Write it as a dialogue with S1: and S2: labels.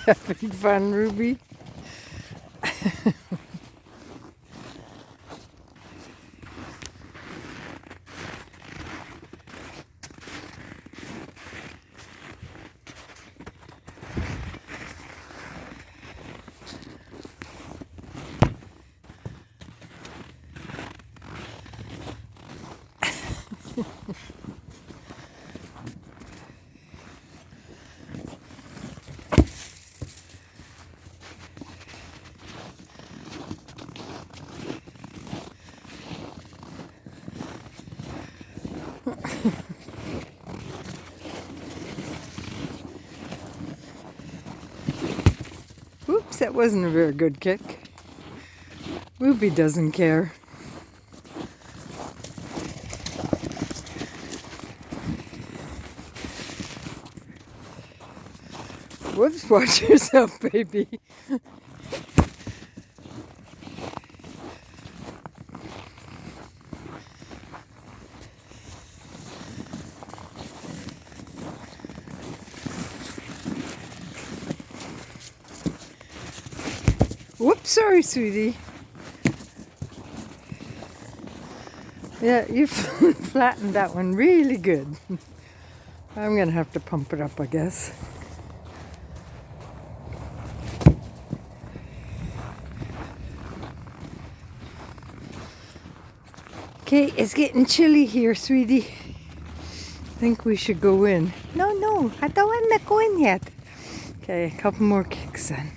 S1: Having fun, Ruby? Oops, that wasn't a very good kick. Ruby doesn't care. Whoops, watch yourself, baby. Whoops, sorry, sweetie. Yeah, you flattened that one really good. I'm gonna have to pump it up, I guess. Okay, it's getting chilly here, sweetie. I think we should go in. No, I don't want to go in yet. Okay, a couple more kicks then.